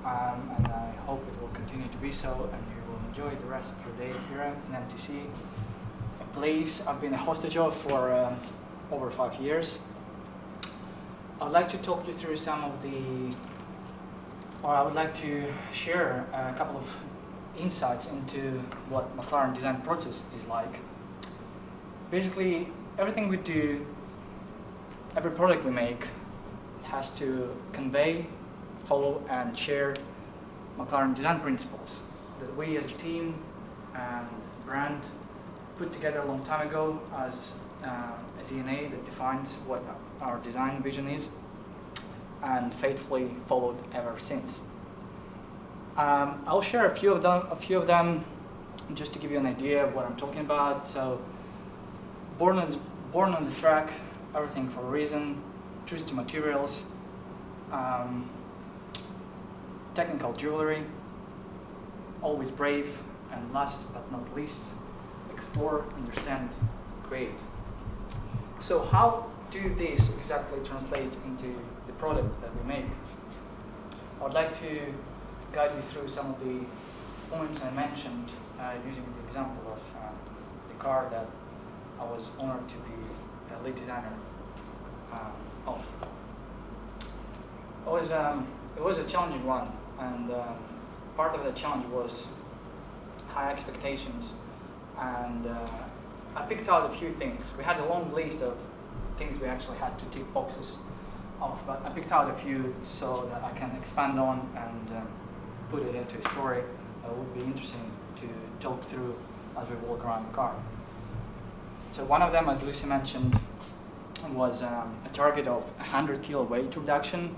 and I hope it will continue to be so, and you will enjoy the rest of your day here in MTC, a place I've been a hostage of for over 5 years. I'd like to talk you through I would like to share a couple of insights into what McLaren design process is like. Basically, everything we do, every product we make, has to convey, follow, and share McLaren design principles that we as a team and brand put together a long time ago as a DNA that defines what our design vision is, and faithfully followed ever since. I'll share a few of them just to give you an idea of what I'm talking about. So, born on the track, everything for a reason, choose to materials, technical jewelry, always brave, and last but not least, explore, understand, create. So how do these exactly translate into the product that we make? I would like to guide you through some of the points I mentioned using the example of the car that I was honored to be a lead designer of. It was a challenging one, and part of the challenge was high expectations, and I picked out a few things. We had a long list of things we actually had to tick boxes of, but I picked out a few so that I can expand on and put it into a story that would be interesting to talk through as we walk around the car. So one of them, as Lucy mentioned, was a target of 100 kilo weight reduction,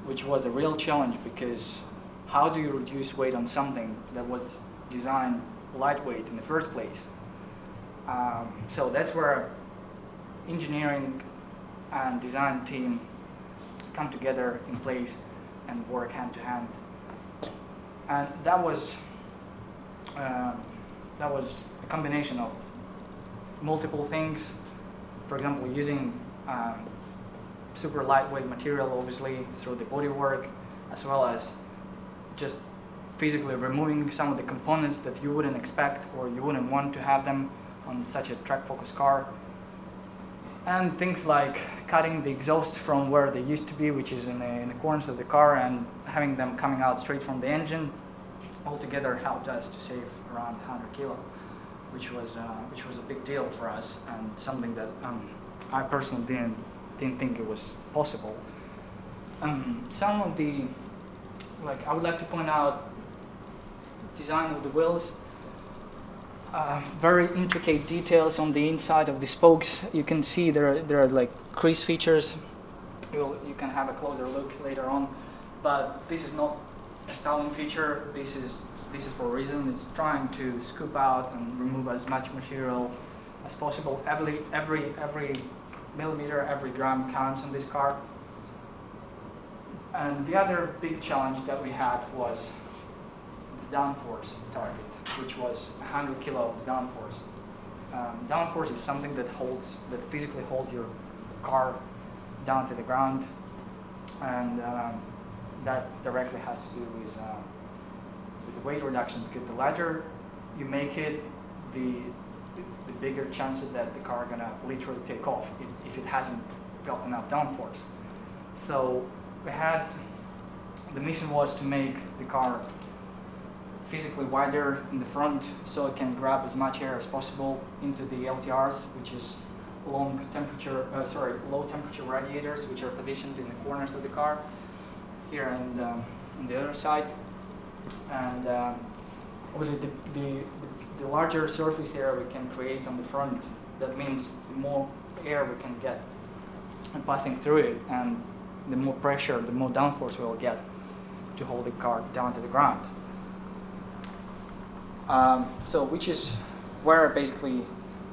which was a real challenge because how do you reduce weight on something that was designed lightweight in the first place? So that's where engineering and design team come together in place and work hand to hand. And that was a combination of multiple things. For example, using super lightweight material, obviously, through the bodywork, as well as just physically removing some of the components that you wouldn't expect or you wouldn't want to have them on such a track-focused car. And things like cutting the exhaust from where they used to be, which is in the corners of the car, and having them coming out straight from the engine, altogether helped us to save around 100 kilo, which was a big deal for us, and something that I personally didn't think it was possible. Some of the, I would like to point out design of the wheels. Very intricate details on the inside of the spokes. You can see there are like crease features. You can have a closer look later on, but this is not a styling feature. This is for a reason. It's trying to scoop out and remove as much material as possible. Every millimeter, every gram counts on this car. And the other big challenge that we had was the downforce target, which was 100 kilo of downforce. Downforce is something that physically holds your car down to the ground, and that directly has to do with the weight reduction, because the lighter you make it, the bigger chances that the car gonna literally take off if it hasn't got enough downforce. So the mission was to make the car physically wider in the front so it can grab as much air as possible into the LTRs, which is low temperature radiators, which are positioned in the corners of the car, here and on the other side. And obviously the larger surface area we can create on the front, that means the more air we can get passing through it, and the more pressure, the more downforce we will get to hold the car down to the ground. So which is where basically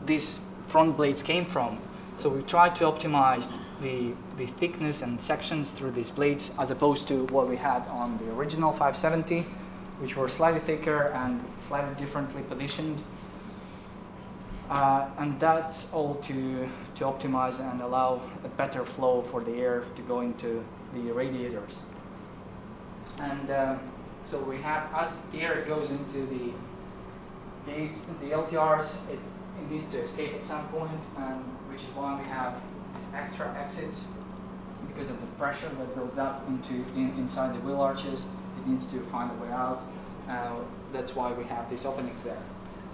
these front blades came from. So we tried to optimize the thickness and sections through these blades as opposed to what we had on the original 570, which were slightly thicker and slightly differently positioned. And that's all to optimize and allow a better flow for the air to go into the radiators. And so we have, as the air goes into the LTRs, it needs to escape at some point, which is why we have these extra exits because of the pressure that builds up inside the wheel arches. It needs to find a way out. That's why we have these openings there.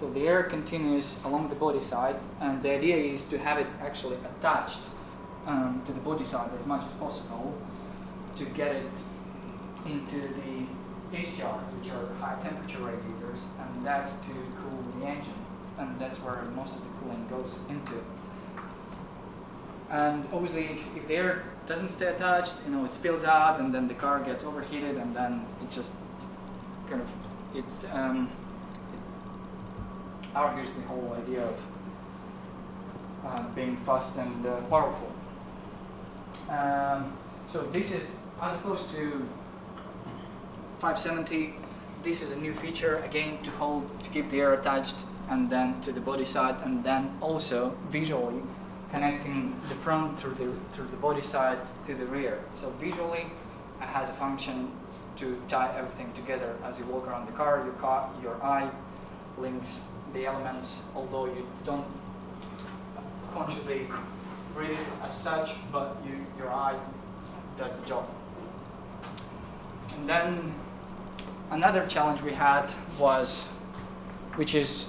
So the air continues along the body side, and the idea is to have it actually attached to the body side as much as possible to get it into the HTRs, which are high temperature radiators, and that's to cool the engine, and that's where most of the cooling goes into. And obviously, if the air doesn't stay attached, it spills out, and then the car gets overheated, and then it just kind of argues the whole idea of being fast and powerful. So this is, as opposed to 570, this is a new feature, again, to keep the air attached, and then to the body side, and then also visually connecting the front through the body side to the rear. So visually, it has a function to tie everything together. As you walk around the car, your eye links the elements, although you don't consciously read it as such, but your eye does the job. And then another challenge we had was, which is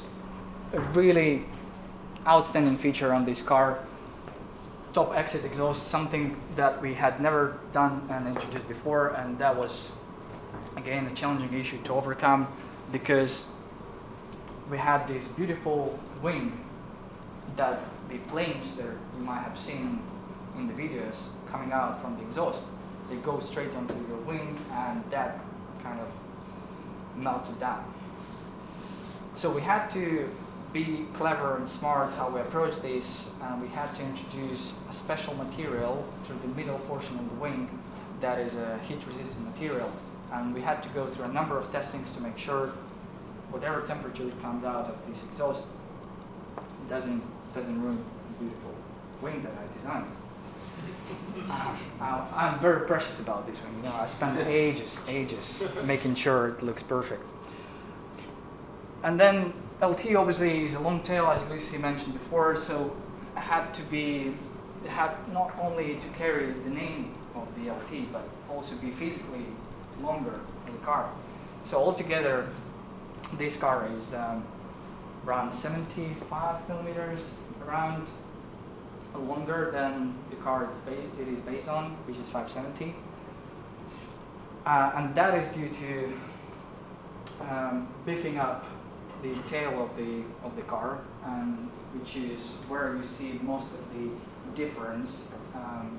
a really outstanding feature on this car, top exit exhaust, something that we had never done and introduced before, and that was again a challenging issue to overcome, because we had this beautiful wing that the flames that you might have seen in the videos coming out from the exhaust, they go straight onto your wing, and that kind of melts it down. So we had to be clever and smart how we approach this, and we had to introduce a special material through the middle portion of the wing that is a heat-resistant material. And we had to go through a number of testings to make sure whatever temperature comes out of this exhaust doesn't ruin the beautiful wing that I designed. I'm very precious about this wing. I spent ages making sure it looks perfect. And then LT obviously is a long tail, as Lucy mentioned before, so it had not only to carry the name of the LT, but also be physically longer as a car. So altogether, this car is around 75 millimeters, around longer than the car it is based on, which is 570. And that is due to beefing up the tail of the car, which is where you see most of the difference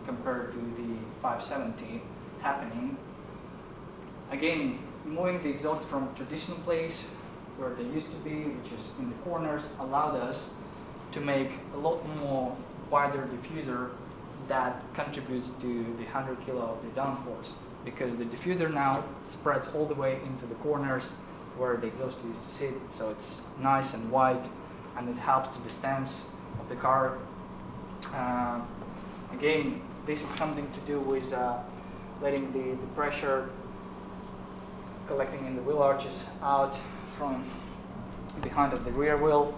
compared to the 570 happening. Again, moving the exhaust from traditional place where they used to be, which is in the corners, allowed us to make a lot more wider diffuser that contributes to the 100 kilo of the downforce, because the diffuser now spreads all the way into the corners where the exhaust used to sit, so it's nice and wide, and it helps to the stance of the car. Again, this is something to do with letting the pressure collecting in the wheel arches out from behind of the rear wheel.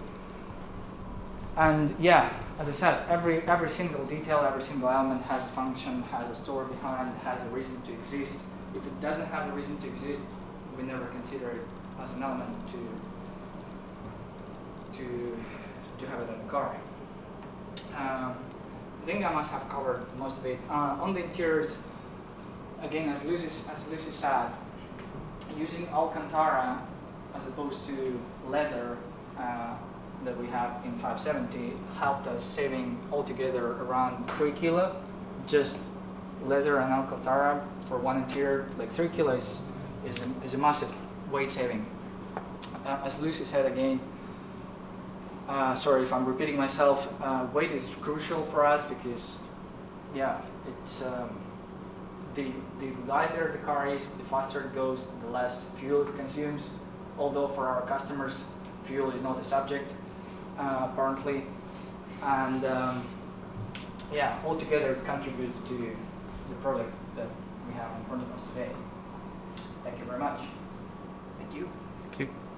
And yeah, as I said, every single detail, every single element has a function, has a story behind, has a reason to exist. If it doesn't have a reason to exist, we never consider it as an element to have it in the car. I think I must have covered most of it. On the interiors, again, as Lucy said, using Alcantara as opposed to leather that we have in 570 helped us saving altogether around 3 kilo, just leather and Alcantara for one interior. Like 3 kilos is a massive weight saving. As Lucy said again, sorry if I'm repeating myself, weight is crucial for us because, yeah, it's the lighter the car is, the faster it goes, the less fuel it consumes. Although for our customers, fuel is not a subject, apparently. And yeah, altogether it contributes to the product that we have in front of us today. Thank you very much. Thank you. Thank you.